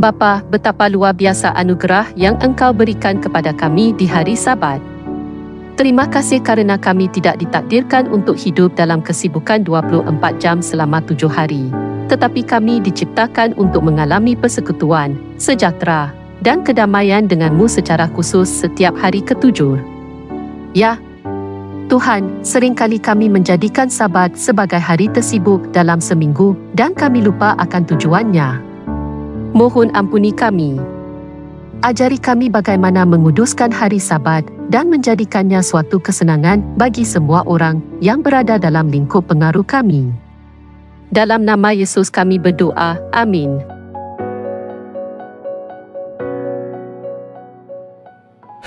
Bapa, betapa luar biasa anugerah yang Engkau berikan kepada kami di hari Sabat. Terima kasih kerana kami tidak ditakdirkan untuk hidup dalam kesibukan 24 jam selama 7 hari. Tetapi kami diciptakan untuk mengalami persekutuan, sejahtera, dan kedamaian dengan-Mu secara khusus setiap hari ke-7. Ya, Tuhan, seringkali kami menjadikan Sabat sebagai hari tersibuk dalam seminggu dan kami lupa akan tujuannya. Mohon ampuni kami. Ajari kami bagaimana menguduskan hari Sabat dan menjadikannya suatu kesenangan bagi semua orang yang berada dalam lingkup pengaruh kami. Dalam nama Yesus kami berdoa. Amin.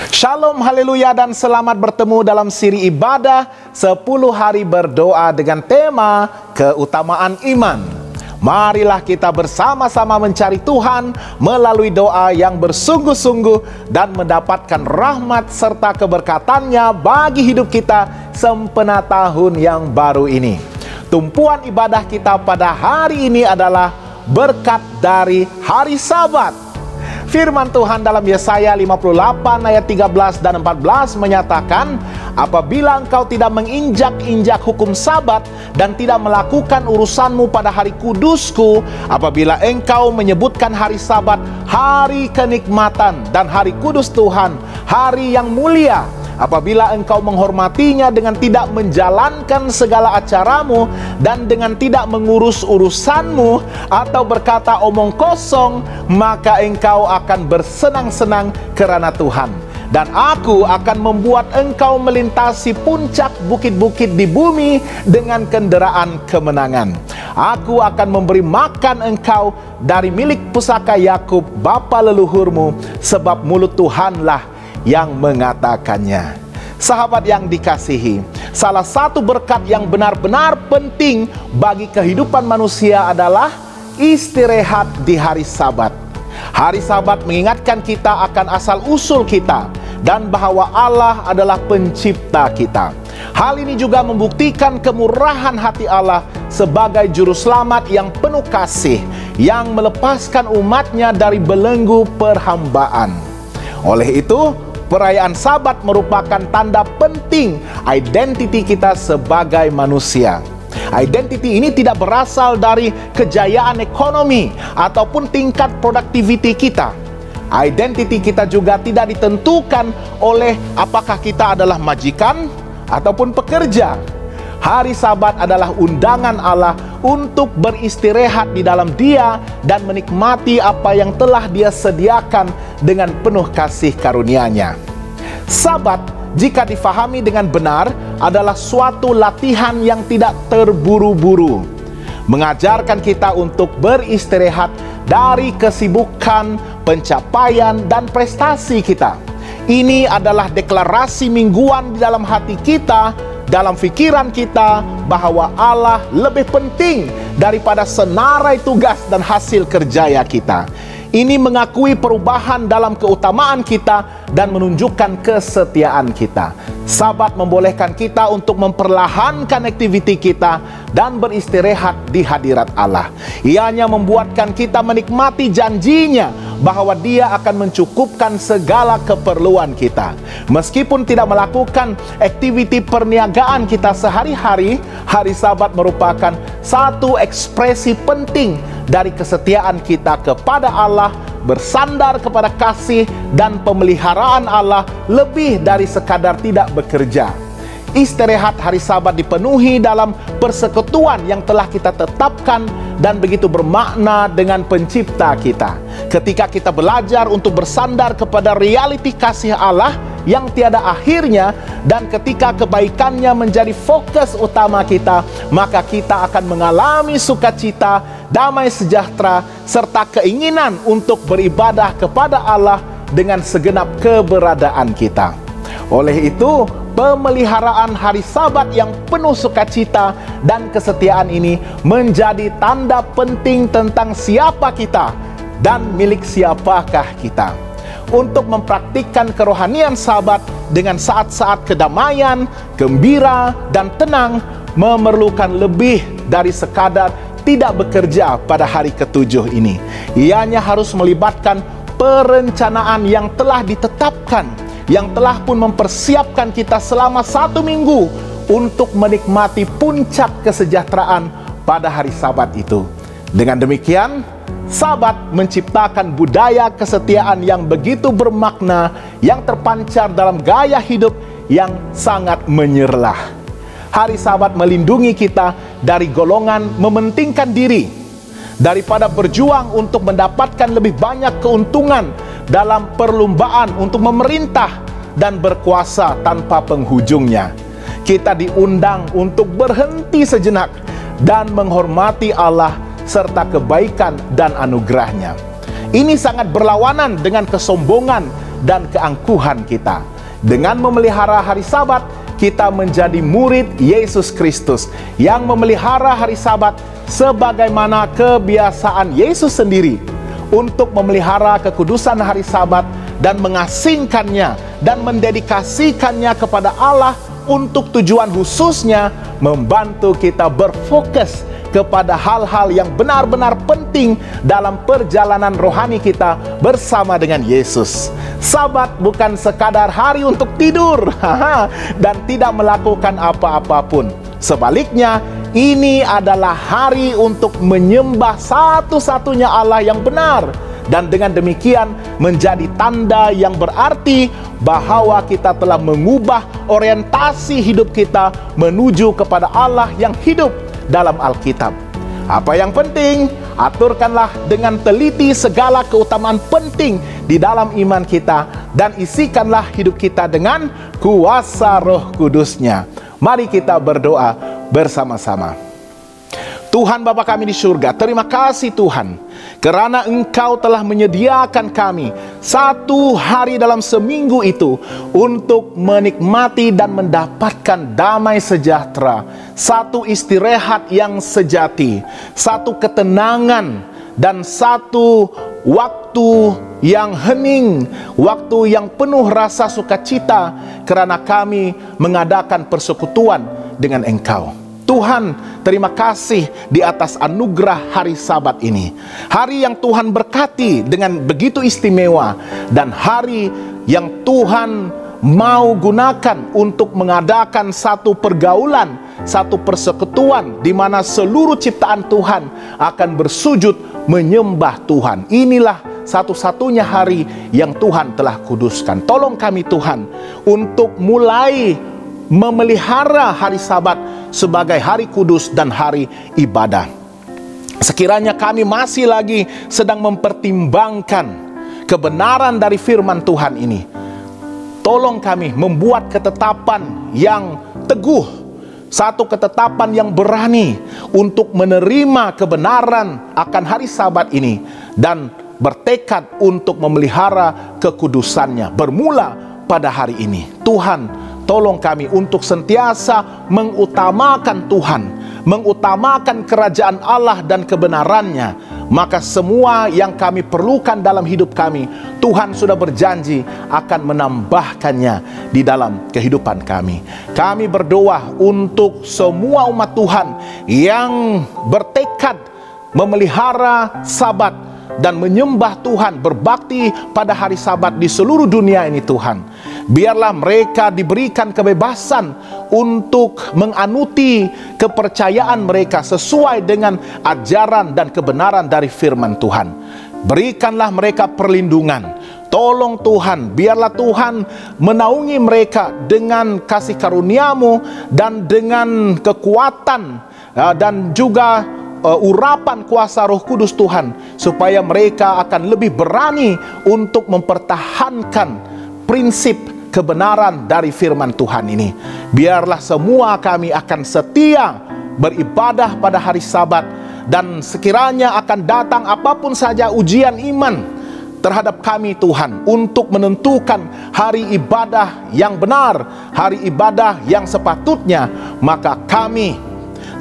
Shalom, haleluya, dan selamat bertemu dalam siri ibadah 10 hari berdoa dengan tema keutamaan iman. Marilah kita bersama-sama mencari Tuhan melalui doa yang bersungguh-sungguh dan mendapatkan rahmat serta keberkatannya bagi hidup kita sempena tahun yang baru ini. Tumpuan ibadah kita pada hari ini adalah berkat dari hari Sabat. Firman Tuhan dalam Yesaya 58 ayat 13 dan 14 menyatakan, apabila engkau tidak menginjak-injak hukum Sabat dan tidak melakukan urusanmu pada hari kudusku, apabila engkau menyebutkan hari Sabat hari kenikmatan dan hari kudus Tuhan, hari yang mulia, apabila engkau menghormatinya dengan tidak menjalankan segala acaramu dan dengan tidak mengurus urusanmu atau berkata omong kosong, maka engkau akan bersenang-senang kerana Tuhan. Dan aku akan membuat engkau melintasi puncak bukit-bukit di bumi dengan kenderaan kemenangan. Aku akan memberi makan engkau dari milik pusaka Yakub bapa leluhurmu, sebab mulut Tuhanlah yang mengatakannya. Sahabat yang dikasihi, salah satu berkat yang benar-benar penting bagi kehidupan manusia adalah istirahat di hari Sabat. Hari Sabat mengingatkan kita akan asal-usul kita dan bahwa Allah adalah pencipta kita. Hal ini juga membuktikan kemurahan hati Allah sebagai juru selamat yang penuh kasih, yang melepaskan umatnya dari belenggu perhambaan. Oleh itu, perayaan Sabat merupakan tanda penting identiti kita sebagai manusia. Identiti ini tidak berasal dari kejayaan ekonomi ataupun tingkat produktiviti kita. Identiti kita juga tidak ditentukan oleh apakah kita adalah majikan ataupun pekerja. Hari Sabat adalah undangan Allah untuk beristirahat di dalam Dia dan menikmati apa yang telah Dia sediakan dengan penuh kasih karunia-Nya. Sabat, jika difahami dengan benar, adalah suatu latihan yang tidak terburu-buru, mengajarkan kita untuk beristirahat dari kesibukan, pencapaian, dan prestasi kita. Ini adalah deklarasi mingguan di dalam hati kita, dalam fikiran kita, bahwa Allah lebih penting daripada senarai tugas dan hasil kerja kita. Ini mengakui perubahan dalam keutamaan kita dan menunjukkan kesetiaan kita. Sabat membolehkan kita untuk memperlahankan aktiviti kita dan beristirahat di hadirat Allah. Ianya membuatkan kita menikmati janjinya bahwa Dia akan mencukupkan segala keperluan kita. Meskipun tidak melakukan aktiviti perniagaan kita sehari-hari, hari Sabat merupakan satu ekspresi penting dari kesetiaan kita kepada Allah, bersandar kepada kasih dan pemeliharaan Allah lebih dari sekadar tidak bekerja. Istirahat hari Sabat dipenuhi dalam persekutuan yang telah kita tetapkan dan begitu bermakna dengan pencipta kita. Ketika kita belajar untuk bersandar kepada realiti kasih Allah yang tiada akhirnya, dan ketika kebaikannya menjadi fokus utama kita, maka kita akan mengalami sukacita, damai sejahtera, serta keinginan untuk beribadah kepada Allah dengan segenap keberadaan kita. Oleh itu, pemeliharaan hari Sabat yang penuh sukacita dan kesetiaan ini menjadi tanda penting tentang siapa kita dan milik siapakah kita. Untuk mempraktikkan kerohanian Sabat dengan saat-saat kedamaian, gembira, dan tenang memerlukan lebih dari sekadar tidak bekerja pada hari ke-7 ini. Ianya harus melibatkan perencanaan yang telah ditetapkan, yang telah pun mempersiapkan kita selama 1 minggu untuk menikmati puncak kesejahteraan pada hari Sabat itu. Dengan demikian, Sabat menciptakan budaya kesetiaan yang begitu bermakna, yang terpancar dalam gaya hidup yang sangat menyerlah. Hari Sabat melindungi kita dari golongan mementingkan diri, daripada berjuang untuk mendapatkan lebih banyak keuntungan dalam perlombaan untuk memerintah dan berkuasa tanpa penghujungnya. Kita diundang untuk berhenti sejenak dan menghormati Allah serta kebaikan dan anugerahnya. Ini sangat berlawanan dengan kesombongan dan keangkuhan kita. Dengan memelihara hari Sabat, kita menjadi murid Yesus Kristus yang memelihara hari Sabat sebagaimana kebiasaan Yesus sendiri untuk memelihara kekudusan hari Sabat dan mengasingkannya dan mendedikasikannya kepada Allah untuk tujuan khususnya membantu kita berfokus kepada hal-hal yang benar-benar penting dalam perjalanan rohani kita bersama dengan Yesus. Sabat bukan sekadar hari untuk tidur dan tidak melakukan apa-apa pun. Sebaliknya, ini adalah hari untuk menyembah satu-satunya Allah yang benar, dan dengan demikian menjadi tanda yang berarti bahwa kita telah mengubah orientasi hidup kita menuju kepada Allah yang hidup dalam Alkitab. Apa yang penting? Aturkanlah dengan teliti segala keutamaan penting di dalam iman kita dan isikanlah hidup kita dengan kuasa Roh Kudus-Nya. Mari kita berdoa bersama-sama. Tuhan Bapa kami di surga, terima kasih Tuhan, kerana Engkau telah menyediakan kami 1 hari dalam seminggu itu untuk menikmati dan mendapatkan damai sejahtera, satu istirahat yang sejati, satu ketenangan, dan satu waktu yang hening, waktu yang penuh rasa sukacita kerana kami mengadakan persekutuan dengan Engkau. Tuhan, terima kasih di atas anugerah hari Sabat ini. Hari yang Tuhan berkati dengan begitu istimewa, dan hari yang Tuhan mau gunakan untuk mengadakan satu pergaulan, satu persekutuan di mana seluruh ciptaan Tuhan akan bersujud menyembah Tuhan. Inilah satu-satunya hari yang Tuhan telah kuduskan. Tolong kami Tuhan untuk mulai memelihara hari Sabat sebagai hari kudus dan hari ibadah. Sekiranya kami masih lagi sedang mempertimbangkan kebenaran dari firman Tuhan ini, tolong kami membuat ketetapan yang teguh, satu ketetapan yang berani untuk menerima kebenaran akan hari Sabat ini dan bertekad untuk memelihara kekudusannya bermula pada hari ini. Tuhan, tolong kami untuk sentiasa mengutamakan Tuhan, mengutamakan kerajaan Allah dan kebenarannya. Maka semua yang kami perlukan dalam hidup kami, Tuhan sudah berjanji akan menambahkannya di dalam kehidupan kami. Kami berdoa untuk semua umat Tuhan yang bertekad memelihara Sabat dan menyembah Tuhan, berbakti pada hari Sabat di seluruh dunia ini Tuhan. Biarlah mereka diberikan kebebasan untuk menganuti kepercayaan mereka sesuai dengan ajaran dan kebenaran dari firman Tuhan. Berikanlah mereka perlindungan. Tolong Tuhan, biarlah Tuhan menaungi mereka dengan kasih karunia-Mu dan dengan kekuatan dan juga urapan kuasa Roh Kudus Tuhan, supaya mereka akan lebih berani untuk mempertahankan prinsip kebenaran dari firman Tuhan ini. Biarlah semua kami akan setia beribadah pada hari Sabat, dan sekiranya akan datang apapun saja ujian iman terhadap kami Tuhan, untuk menentukan hari ibadah yang benar, hari ibadah yang sepatutnya, maka kami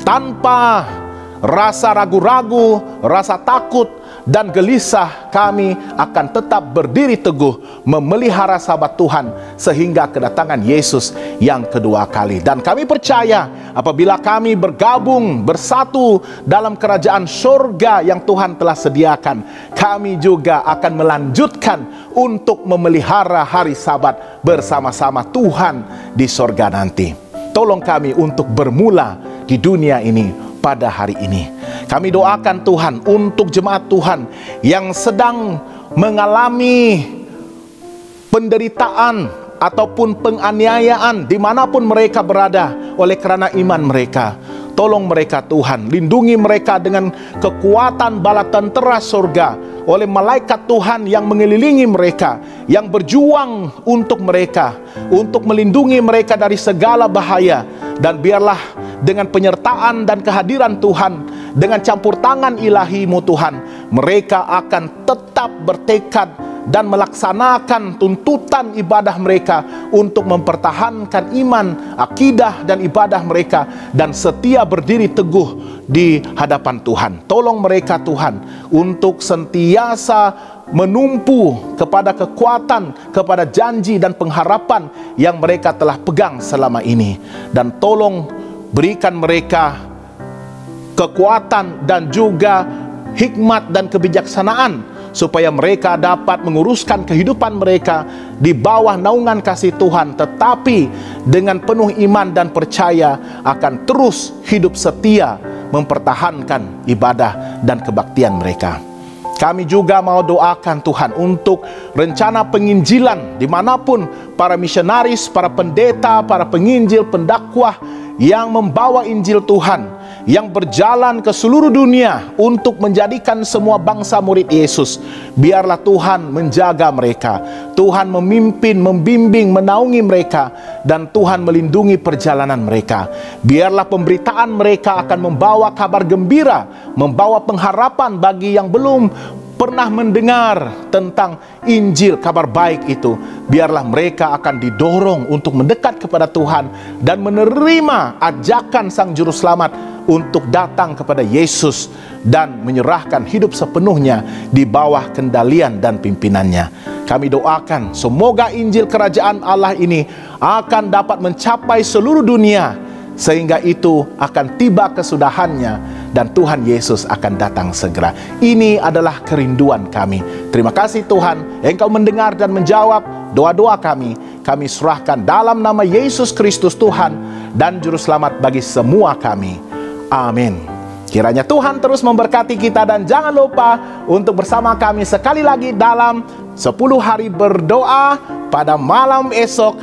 tanpa rasa ragu-ragu, rasa takut, dan gelisah, kami akan tetap berdiri teguh memelihara sahabat Tuhan sehingga kedatangan Yesus yang kedua kali. Dan kami percaya apabila kami bergabung bersatu dalam kerajaan surga yang Tuhan telah sediakan, kami juga akan melanjutkan untuk memelihara hari Sabat bersama-sama Tuhan di surga nanti. Tolong kami untuk bermula di dunia ini pada hari ini. Kami doakan Tuhan untuk jemaat Tuhan yang sedang mengalami penderitaan ataupun penganiayaan dimanapun mereka berada oleh karena iman mereka. Tolong mereka Tuhan, lindungi mereka dengan kekuatan bala tentera surga oleh malaikat Tuhan yang mengelilingi mereka, yang berjuang untuk mereka, untuk melindungi mereka dari segala bahaya. Dan biarlah dengan penyertaan dan kehadiran Tuhan, dengan campur tangan ilahi-Mu Tuhan, mereka akan tetap bertekad dan melaksanakan tuntutan ibadah mereka untuk mempertahankan iman, akidah dan ibadah mereka, dan setia berdiri teguh di hadapan Tuhan. Tolong mereka Tuhan untuk sentiasa menumpu kepada kekuatan, kepada janji dan pengharapan yang mereka telah pegang selama ini. Dan tolong berikan mereka kekuatan dan juga hikmat dan kebijaksanaan supaya mereka dapat menguruskan kehidupan mereka di bawah naungan kasih Tuhan, tetapi dengan penuh iman dan percaya akan terus hidup setia mempertahankan ibadah dan kebaktian mereka. Kami juga mau doakan Tuhan untuk rencana penginjilan dimanapun para misionaris, para pendeta, para penginjil, pendakwah yang membawa Injil Tuhan, yang berjalan ke seluruh dunia untuk menjadikan semua bangsa murid Yesus. Biarlah Tuhan menjaga mereka, Tuhan memimpin, membimbing, menaungi mereka, dan Tuhan melindungi perjalanan mereka. Biarlah pemberitaan mereka akan membawa kabar gembira, membawa pengharapan bagi yang belum pernah mendengar tentang Injil, kabar baik itu. Biarlah mereka akan didorong untuk mendekat kepada Tuhan dan menerima ajakan Sang Juru Selamat untuk datang kepada Yesus dan menyerahkan hidup sepenuhnya di bawah kendalian dan pimpinannya. Kami doakan semoga Injil Kerajaan Allah ini akan dapat mencapai seluruh dunia, sehingga itu akan tiba kesudahannya dan Tuhan Yesus akan datang segera. Ini adalah kerinduan kami. Terima kasih Tuhan, Engkau mendengar dan menjawab doa-doa kami. Kami serahkan dalam nama Yesus Kristus Tuhan dan Juru Selamat bagi semua kami. Amin. Kiranya Tuhan terus memberkati kita, dan jangan lupa untuk bersama kami sekali lagi dalam 10 hari berdoa pada malam esok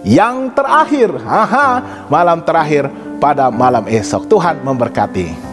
yang terakhir. Malam terakhir pada malam esok. Tuhan memberkati.